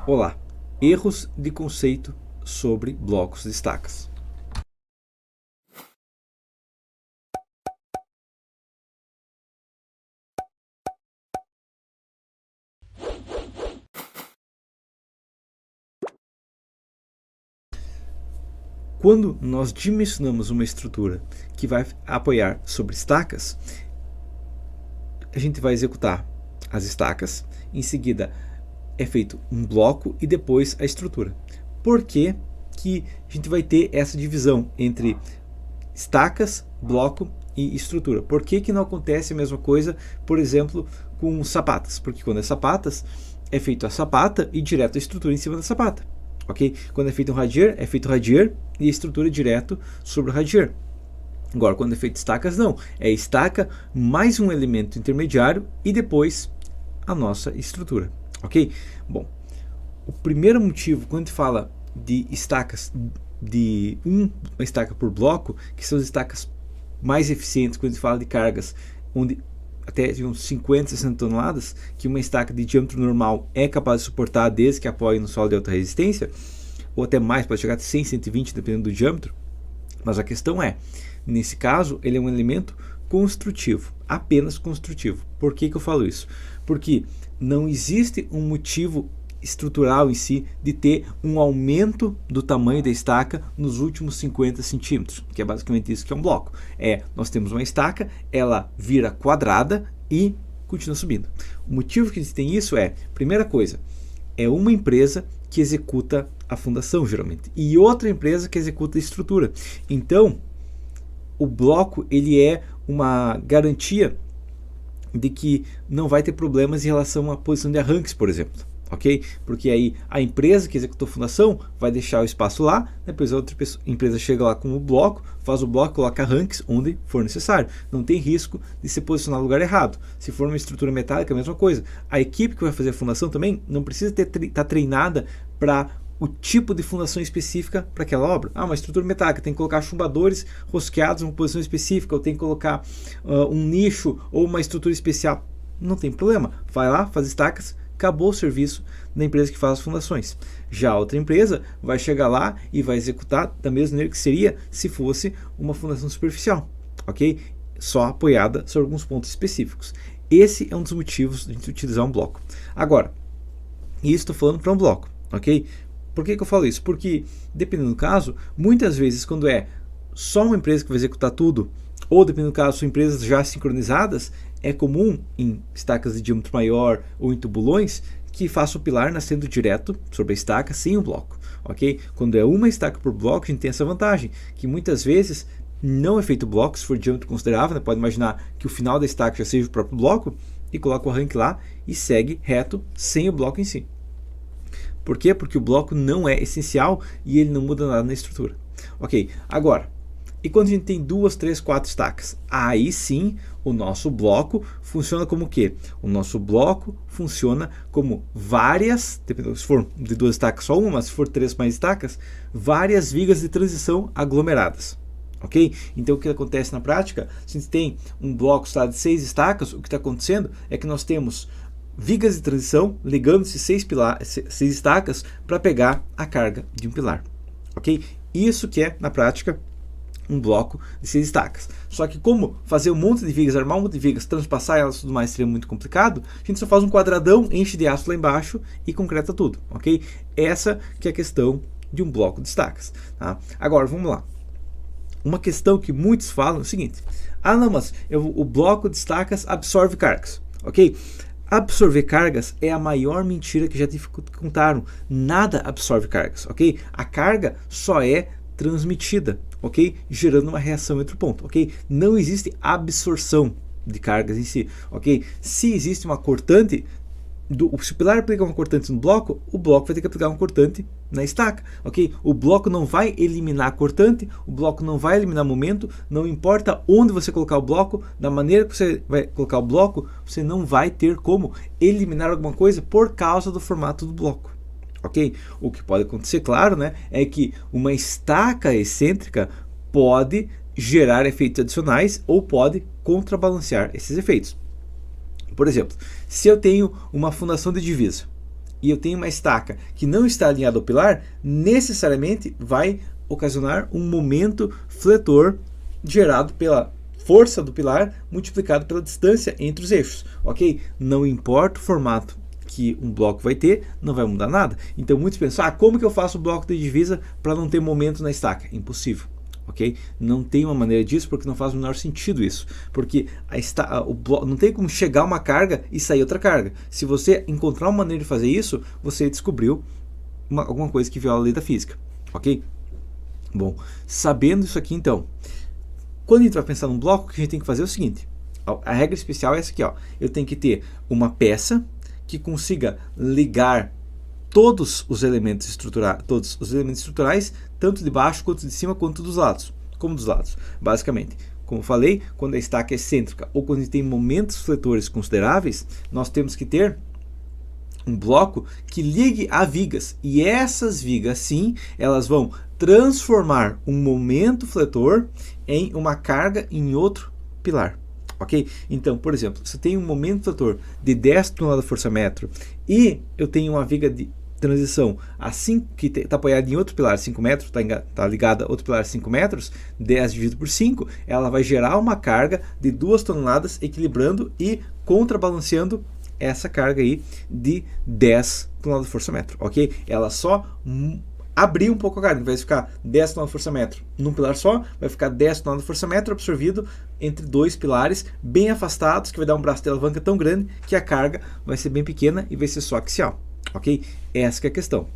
Olá, erros de conceito sobre blocos de estacas. Quando nós dimensionamos uma estrutura que vai apoiar sobre estacas, a gente vai executar as estacas, em seguida é feito um bloco e depois a estrutura. Por que que a gente vai ter essa divisão entre estacas, bloco e estrutura? Por que que não acontece a mesma coisa, por exemplo, com sapatas? Porque quando é sapatas, é feito a sapata e direto a estrutura em cima da sapata. Ok? Quando é feito um radier, é feito o radier e a estrutura direto sobre o radier. Agora, quando é feito estacas, não. É estaca mais um elemento intermediário e depois a nossa estrutura. Ok? Bom, o primeiro motivo, quando a gente fala de estacas, de uma estaca por bloco, que são as estacas mais eficientes, quando a gente fala de cargas, onde até de uns 50, 60 toneladas, que uma estaca de diâmetro normal é capaz de suportar desde que apoie no solo de alta resistência, ou até mais, pode chegar a 100, 120, dependendo do diâmetro. Mas a questão é, nesse caso, ele é um elemento construtivo, apenas construtivo. Por que que eu falo isso? Porque não existe um motivo estrutural em si de ter um aumento do tamanho da estaca nos últimos 50 centímetros, que é basicamente isso que é um bloco. Nós temos uma estaca, ela vira quadrada e continua subindo. O motivo que a gente tem isso primeira coisa, é uma empresa que executa a fundação geralmente e outra empresa que executa a estrutura. Então, o bloco ele é uma garantia de que não vai ter problemas em relação à posição de arranques, por exemplo. Ok? Porque aí a empresa que executou a fundação vai deixar o espaço lá, depois a outra empresa chega lá com o bloco, faz o bloco, coloca arranques onde for necessário. Não tem risco de se posicionar no lugar errado. Se for uma estrutura metálica, a mesma coisa. A equipe que vai fazer a fundação também não precisa estar treinada para o tipo de fundação específica para aquela obra. Uma estrutura metálica, tem que colocar chumbadores rosqueados em uma posição específica, ou tem que colocar um nicho ou uma estrutura especial. Não tem problema. Vai lá, faz estacas, acabou o serviço da empresa que faz as fundações. Já a outra empresa vai chegar lá e vai executar da mesma maneira que seria se fosse uma fundação superficial, ok? Só apoiada sobre alguns pontos específicos. Esse é um dos motivos de a gente utilizar um bloco. Agora, isso estou falando para um bloco, ok? Por que que eu falo isso? Porque, dependendo do caso, muitas vezes quando é só uma empresa que vai executar tudo, ou dependendo do caso, são empresas já sincronizadas, é comum em estacas de diâmetro maior ou em tubulões que faça o pilar nascendo direto sobre a estaca sem o bloco, ok? Quando é uma estaca por bloco, a gente tem essa vantagem, que muitas vezes não é feito bloco, se for diâmetro considerável, né? Pode imaginar que o final da estaca já seja o próprio bloco, e coloca o arranque lá e segue reto sem o bloco em si. Por quê? Porque o bloco não é essencial e ele não muda nada na estrutura. Ok, agora, e quando a gente tem 2, 3, 4 estacas? Aí sim, o nosso bloco funciona como o quê? O nosso bloco funciona como várias, se for de 2 estacas só uma, mas se for 3 mais estacas, várias vigas de transição aglomeradas. Ok? Então o que acontece na prática? Se a gente tem um bloco de 6 estacas, o que está acontecendo é que nós temos vigas de transição ligando-se 6 estacas para pegar a carga de um pilar. Ok? Isso que é, na prática, um bloco de 6 estacas. Só que como fazer um monte de vigas, armar um monte de vigas, transpassar elas e tudo mais seria muito complicado, a gente só faz um quadradão, enche de aço lá embaixo e concreta tudo, ok? Essa que é a questão de um bloco de estacas. Tá? Agora, vamos lá. Uma questão que muitos falam é o seguinte: não, mas o bloco de estacas absorve cargas, ok? Absorver cargas é a maior mentira que já te contaram. Nada absorve cargas, ok? A carga só é transmitida, ok? Gerando uma reação entre o ponto, ok? Não existe absorção de cargas em si, ok? Se existe uma cortante, se o pilar aplicar uma cortante no bloco, o bloco vai ter que aplicar uma cortante na estaca, ok? O bloco não vai eliminar a cortante, o bloco não vai eliminar momento, não importa onde você colocar o bloco, da maneira que você vai colocar o bloco, você não vai ter como eliminar alguma coisa por causa do formato do bloco, ok? O que pode acontecer, claro, né, é que uma estaca excêntrica pode gerar efeitos adicionais ou pode contrabalancear esses efeitos. Por exemplo, se eu tenho uma fundação de divisa e eu tenho uma estaca que não está alinhada ao pilar, necessariamente vai ocasionar um momento fletor gerado pela força do pilar multiplicado pela distância entre os eixos, ok? Não importa o formato que um bloco vai ter, não vai mudar nada. Então muitos pensam, como que eu faço o bloco de divisa para não ter momento na estaca? Impossível. Ok? Não tem uma maneira disso, porque não faz o menor sentido isso, porque não tem como chegar uma carga e sair outra carga. Se você encontrar uma maneira de fazer isso, você descobriu alguma coisa que viola a lei da física, ok? Bom, sabendo isso aqui então, quando a gente vai pensar num bloco, o que a gente tem que fazer é o seguinte, a regra especial é essa aqui, eu tenho que ter uma peça que consiga ligar todos os elementos estruturais, tanto de baixo quanto de cima, quanto dos lados, basicamente. Como falei, quando a estaca é excêntrica ou quando a gente tem momentos fletores consideráveis, nós temos que ter um bloco que ligue a vigas, e essas vigas sim, elas vão transformar um momento fletor em uma carga em outro pilar. Ok? Então, por exemplo, se eu tenho um momento fletor de 10 toneladas-força-metro e eu tenho uma viga de transição assim, que está apoiada em outro pilar 5 metros, está ligada a outro pilar 5 metros, 10 dividido por 5, ela vai gerar uma carga de 2 toneladas, equilibrando e contrabalanceando essa carga aí de 10 toneladas de força-metro, ok? Ela só abrir um pouco a carga, vai ficar 10 toneladas de força-metro num pilar só, vai ficar 10 toneladas de força-metro absorvido entre dois pilares bem afastados, que vai dar um braço de alavanca tão grande que a carga vai ser bem pequena e vai ser só axial, ok? Essa que é a questão.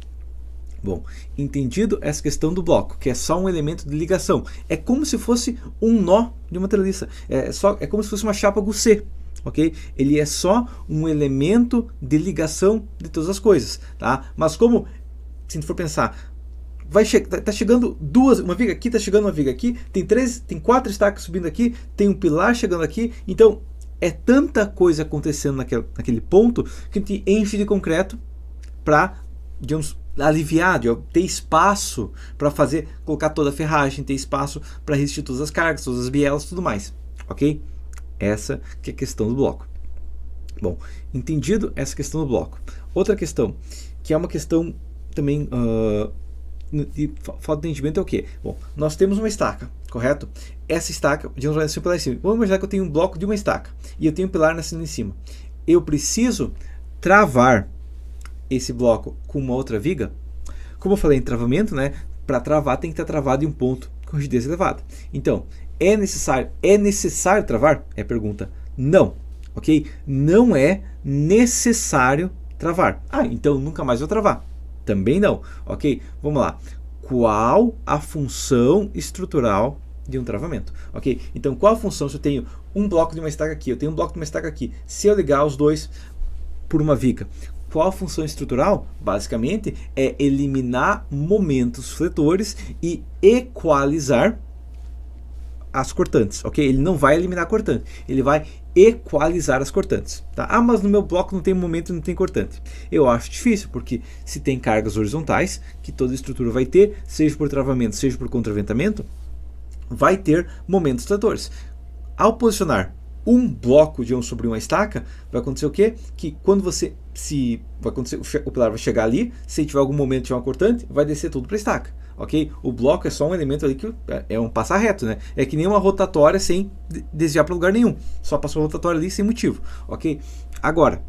Bom, entendido essa questão do bloco, que é só um elemento de ligação, é como se fosse um nó de uma treliça, é como se fosse uma chapa Goussé. Ok? Ele é só um elemento de ligação de todas as coisas, tá? Mas como, se a gente for pensar, tá chegando uma viga aqui, tá chegando uma viga aqui, tem 4 estacas subindo aqui, tem um pilar chegando aqui, então é tanta coisa acontecendo naquele ponto que a gente enche de concreto para, digamos, aliviar, ter espaço para colocar toda a ferragem, ter espaço para resistir todas as cargas, todas as bielas, tudo mais, ok? Essa que é a questão do bloco. Bom, entendido essa questão do bloco. Outra questão, que é uma questão também de falta de entendimento, é o quê? Bom, nós temos uma estaca, correto? Essa estaca, digamos, vai ser um pilar em cima. Vamos imaginar que eu tenho um bloco de uma estaca e eu tenho um pilar nascendo em cima. Eu preciso travar esse bloco com uma outra viga. Como eu falei em travamento, né? Para travar tem que estar travado em um ponto com rigidez elevada. Então, é necessário travar? É a pergunta. Não, ok? Não é necessário travar. Então nunca mais vou travar. Também não, ok? Vamos lá. Qual a função estrutural de um travamento? Ok? Então qual a função se eu tenho um bloco de uma estaca aqui, eu tenho um bloco de uma estaca aqui, se eu ligar os dois por uma viga? Qual a função estrutural? Basicamente é eliminar momentos fletores e equalizar as cortantes, ok? Ele não vai eliminar a cortante, ele vai equalizar as cortantes, tá? Mas no meu bloco não tem momento, não tem cortante. Eu acho difícil, porque se tem cargas horizontais, que toda estrutura vai ter, seja por travamento, seja por contraventamento, vai ter momentos fletores. Ao posicionar um bloco sobre uma estaca, vai acontecer o quê? Que quando o pilar vai chegar ali, se tiver algum momento de uma cortante, vai descer tudo para a estaca. Ok? O bloco é só um elemento ali que é um passar reto, né? É que nem uma rotatória sem desviar para lugar nenhum. Só passou a rotatória ali sem motivo. Ok? Agora,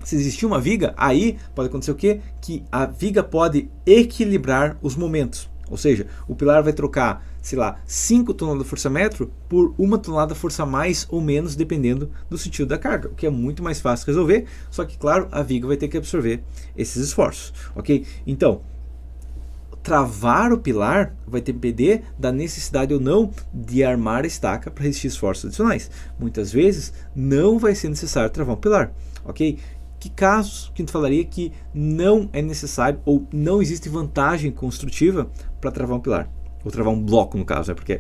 se existir uma viga, aí pode acontecer o quê? Que a viga pode equilibrar os momentos. Ou seja, o pilar vai trocar, sei lá, 5 toneladas de força-metro por 1 tonelada de força mais ou menos, dependendo do sentido da carga, o que é muito mais fácil de resolver, só que, claro, a viga vai ter que absorver esses esforços. Ok? Então, travar o pilar vai depender da necessidade ou não de armar a estaca para resistir esforços adicionais. Muitas vezes não vai ser necessário travar um pilar, ok? Que casos que a gente falaria que não é necessário ou não existe vantagem construtiva para travar um pilar? Ou travar um bloco, no caso, né? Porque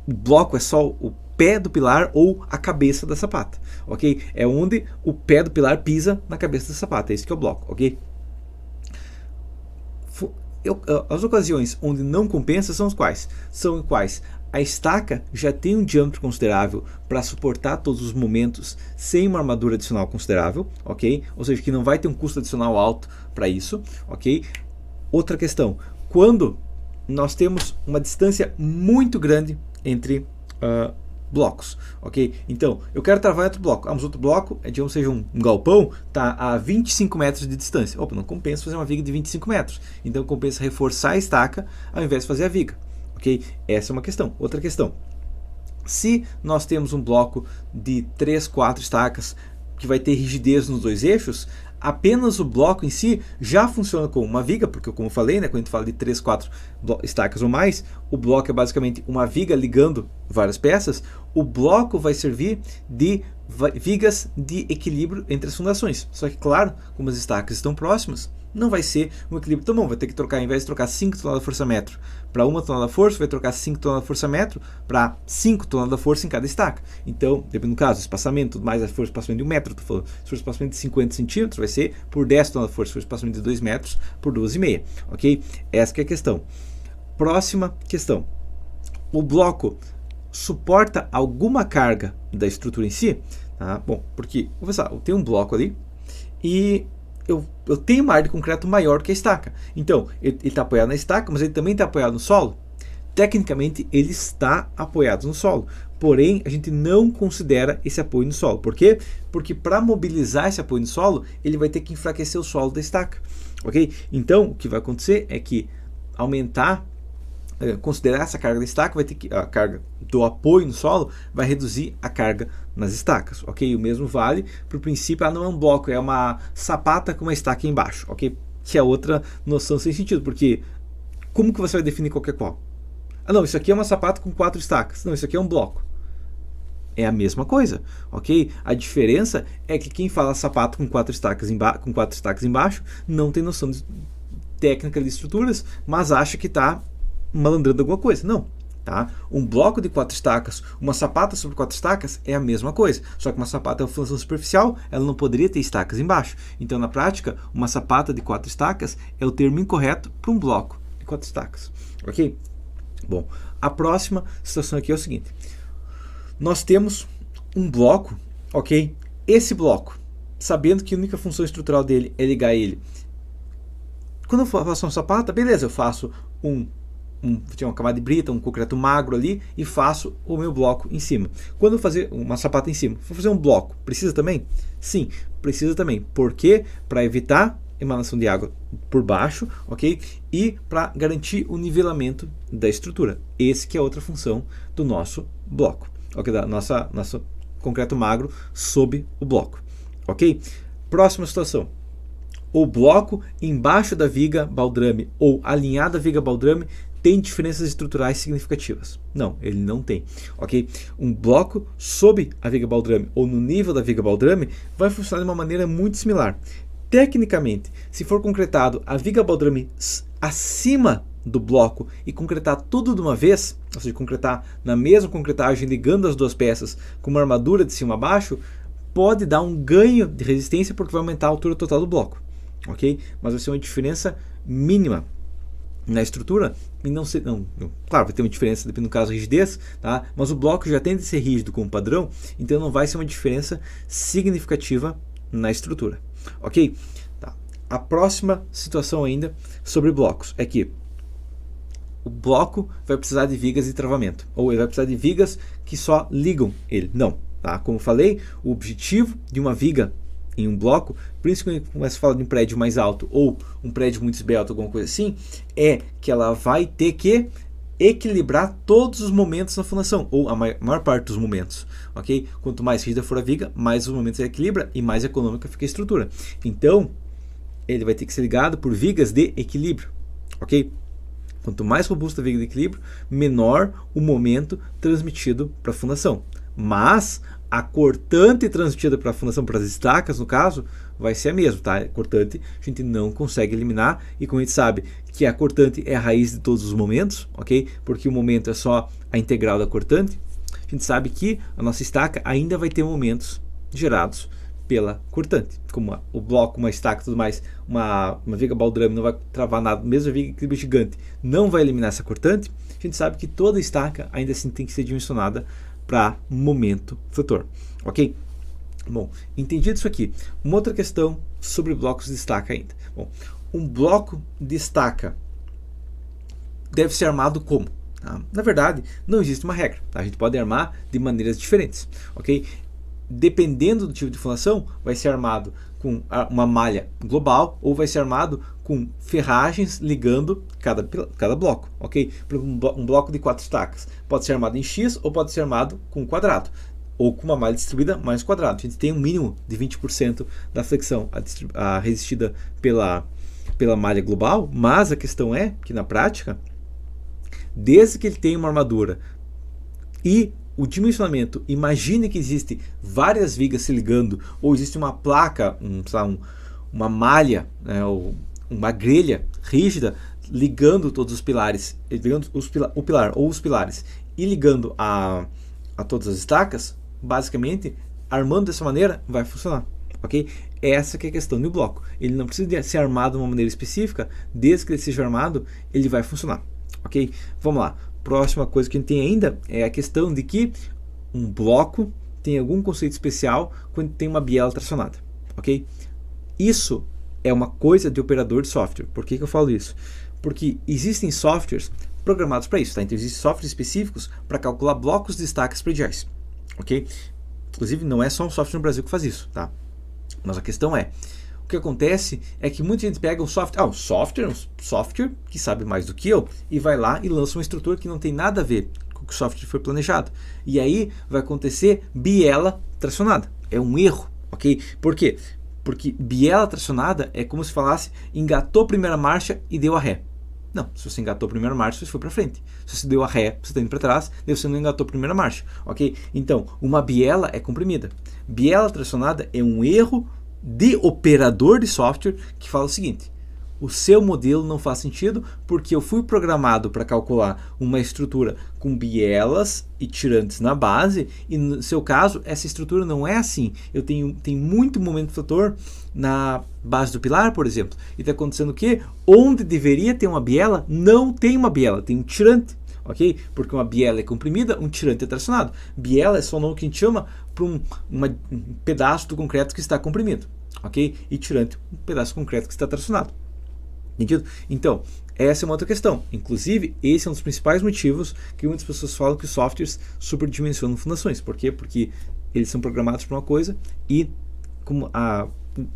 o bloco é só o pé do pilar ou a cabeça da sapata, ok? É onde o pé do pilar pisa na cabeça da sapata, é isso que é o bloco, ok? As ocasiões onde não compensa são as quais? São quais a estaca já tem um diâmetro considerável para suportar todos os momentos sem uma armadura adicional considerável, ok? Ou seja, que não vai ter um custo adicional alto para isso, ok? Outra questão, quando nós temos uma distância muito grande entre blocos, ok? Então, eu quero travar outro bloco. Mas outro bloco, digamos, seja um galpão, está a 25 metros de distância. Opa, não compensa fazer uma viga de 25 metros. Então, compensa reforçar a estaca ao invés de fazer a viga, ok? Essa é uma questão. Outra questão, se nós temos um bloco de 3, 4 estacas que vai ter rigidez nos dois eixos, apenas o bloco em si já funciona como uma viga, porque como eu falei, né, quando a gente fala de 3, 4 estacas ou mais, o bloco é basicamente uma viga ligando várias peças. O bloco vai servir de vigas de equilíbrio entre as fundações. Só que, claro, como as estacas estão próximas, não vai ser um equilíbrio tão bom. Vai ter que trocar, ao invés de trocar 5 toneladas força-metro para 1 tonelada força, vai trocar 5 toneladas força-metro para 5 toneladas força em cada estaca. Então, dependendo do caso, espaçamento, mais a força, espaçamento de 1 metro, estou falando. Se for espaçamento de 50 centímetros, vai ser por 10 toneladas força. Se for espaçamento de 2 metros, por 12,5. Ok? Essa que é a questão. Próxima questão. O bloco suporta alguma carga da estrutura em si? Tá? Bom, porque, vou pensar, eu tenho um bloco ali e eu tenho uma área de concreto maior que a estaca. Então, ele está apoiado na estaca, mas ele também está apoiado no solo? Tecnicamente, ele está apoiado no solo. Porém, a gente não considera esse apoio no solo. Por quê? Porque para mobilizar esse apoio no solo, ele vai ter que enfraquecer o solo da estaca. Ok? Então, o que vai acontecer é que aumentar, considerar essa carga da estaca, vai ter que, a carga do apoio no solo vai reduzir a carga nas estacas, ok? O mesmo vale para o princípio, não é um bloco, é uma sapata com uma estaca embaixo, ok? Que é outra noção sem sentido, porque como que você vai definir qualquer qual? Não, isso aqui é uma sapata com 4 estacas. Não, isso aqui é um bloco. É a mesma coisa, ok? A diferença é que quem fala sapato com 4 estacas, embaixo não tem noção de técnica de estruturas, mas acha que está malandrando alguma coisa. Não, tá? Um bloco de 4 estacas, uma sapata sobre 4 estacas é a mesma coisa, só que uma sapata é uma função superficial, ela não poderia ter estacas embaixo. Então, na prática, uma sapata de 4 estacas é o termo incorreto para um bloco de 4 estacas, ok? Bom, a próxima situação aqui é o seguinte. Nós temos um bloco, ok? Esse bloco, sabendo que a única função estrutural dele é ligar ele. Quando eu faço uma sapata, beleza, eu faço uma camada de brita, um concreto magro ali e faço o meu bloco em cima. Quando eu fazer uma sapata em cima, vou fazer um bloco, precisa também? Sim, precisa também. Por quê? Para evitar emanação de água por baixo, ok? E para garantir o nivelamento da estrutura. Esse que é outra função do nosso bloco, ok? Da nosso concreto magro sob o bloco, ok? Próxima situação. O bloco embaixo da viga baldrame ou alinhado à viga baldrame tem diferenças estruturais significativas? Não, ele não tem, ok? Um bloco sob a viga baldrame ou no nível da viga baldrame vai funcionar de uma maneira muito similar. Tecnicamente, se for concretado a viga baldrame acima do bloco e concretar tudo de uma vez, ou seja, concretar na mesma concretagem ligando as duas peças com uma armadura de cima a baixo, pode dar um ganho de resistência porque vai aumentar a altura total do bloco, ok? Mas vai ser uma diferença mínima na estrutura e claro, vai ter uma diferença dependendo do caso da rigidez, tá? Mas o bloco já tende a ser rígido como padrão, então não vai ser uma diferença significativa na estrutura, ok? Tá. A próxima situação ainda sobre blocos é que o bloco vai precisar de vigas de travamento, ou ele vai precisar de vigas que só ligam ele. Não, tá? Como eu falei, o objetivo de uma viga em um bloco, principalmente quando começa a falar de um prédio mais alto ou um prédio muito esbelto, alguma coisa assim, é que ela vai ter que equilibrar todos os momentos na fundação, ou a maior parte dos momentos, ok? Quanto mais rígida for a viga, mais os momentos ela equilibra e mais econômica fica a estrutura. Então, ele vai ter que ser ligado por vigas de equilíbrio, ok? Quanto mais robusta a viga de equilíbrio, menor o momento transmitido para a fundação. Mas a cortante transmitida para a fundação, para as estacas, no caso, vai ser a mesma, tá? A cortante a gente não consegue eliminar, e como a gente sabe que a cortante é a raiz de todos os momentos, ok? Porque o momento é só a integral da cortante, a gente sabe que a nossa estaca ainda vai ter momentos gerados pela cortante. Como o bloco, uma estaca e tudo mais, uma viga baldrame não vai travar nada, mesmo a viga equilíbrio gigante não vai eliminar essa cortante, a gente sabe que toda estaca ainda assim tem que ser dimensionada para momento flutor, ok? Bom, entendido isso aqui, uma outra questão sobre blocos de estaca ainda. Bom, um bloco de estaca deve ser armado como? Na verdade, não existe uma regra. A gente pode armar de maneiras diferentes, ok? Dependendo do tipo de fundação, vai ser armado com uma malha global ou vai ser armado com ferragens ligando cada bloco, ok? Por exemplo, um bloco de 4 estacas pode ser armado em X ou pode ser armado com quadrado ou com uma malha distribuída mais quadrado. A gente tem um mínimo de 20% da flexão resistida pela malha global, mas a questão é que na prática, desde que ele tenha uma armadura e o dimensionamento, imagine que existe várias vigas se ligando, ou existe uma placa, uma malha, né, ou uma grelha rígida ligando todos os pilares, ligando o pilar ou os pilares e ligando a todas as estacas, basicamente, armando dessa maneira, vai funcionar. Okay? Essa que é a questão do bloco. Ele não precisa ser armado de uma maneira específica, desde que ele seja armado, ele vai funcionar. Ok? Vamos lá. Próxima coisa que a gente tem ainda é a questão de que um bloco tem algum conceito especial quando tem uma biela tracionada. Ok? Isso é uma coisa de operador de software. Por que eu falo isso? Porque existem softwares programados para isso. Tá? Então existem softwares específicos para calcular blocos de estacas prediais. Ok? Inclusive não é só um software no Brasil que faz isso. Tá? Mas a questão é, o que acontece é que muita gente pega um software que sabe mais do que eu e vai lá e lança uma estrutura que não tem nada a ver com o que o software foi planejado. E aí vai acontecer biela tracionada. É um erro, ok? Por quê? Porque biela tracionada é como se falasse engatou a primeira marcha e deu a ré. Não, se você engatou a primeira marcha, você foi para frente. Se você deu a ré, você está indo para trás, daí você não engatou a primeira marcha, ok? Então, uma biela é comprimida. Biela tracionada é um erro de operador de software que fala o seguinte: o seu modelo não faz sentido porque eu fui programado para calcular uma estrutura com bielas e tirantes na base e no seu caso essa estrutura não é assim. Eu tenho muito momento flutor na base do pilar, por exemplo, e está acontecendo o quê? Onde deveria ter uma biela, não tem uma biela, tem um tirante. Ok? Porque uma biela é comprimida, um tirante é tracionado. Biela é só o nome que a gente chama para um pedaço do concreto que está comprimido. Ok? E tirante, um pedaço de concreto que está tracionado. Entendido? Então, essa é uma outra questão. Inclusive, esse é um dos principais motivos que muitas pessoas falam que os softwares superdimensionam fundações. Por quê? Porque eles são programados para uma coisa e como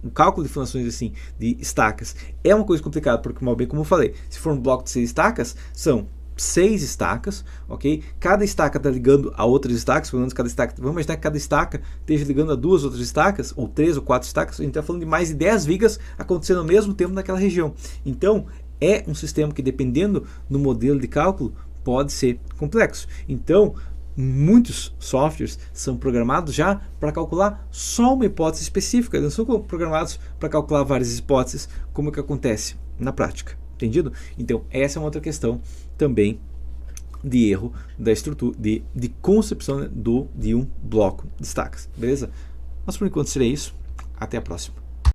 o cálculo de fundações assim, de estacas, é uma coisa complicada, porque, bem como eu falei, se for um bloco de 6 estacas, são 6 estacas, ok? Cada estaca está ligando a outras estacas, pelo menos cada estaca, vamos imaginar que cada estaca esteja ligando a 2 outras estacas, ou 3 ou 4 estacas, a gente está falando de mais de 10 vigas acontecendo ao mesmo tempo naquela região. Então, é um sistema que, dependendo do modelo de cálculo, pode ser complexo. Então, muitos softwares são programados já para calcular só uma hipótese específica, eles não são programados para calcular várias hipóteses, como é que acontece na prática. Entendido? Então, essa é uma outra questão também de erro da estrutura, de concepção de um bloco de estacas. Beleza? Mas por enquanto seria isso. Até a próxima.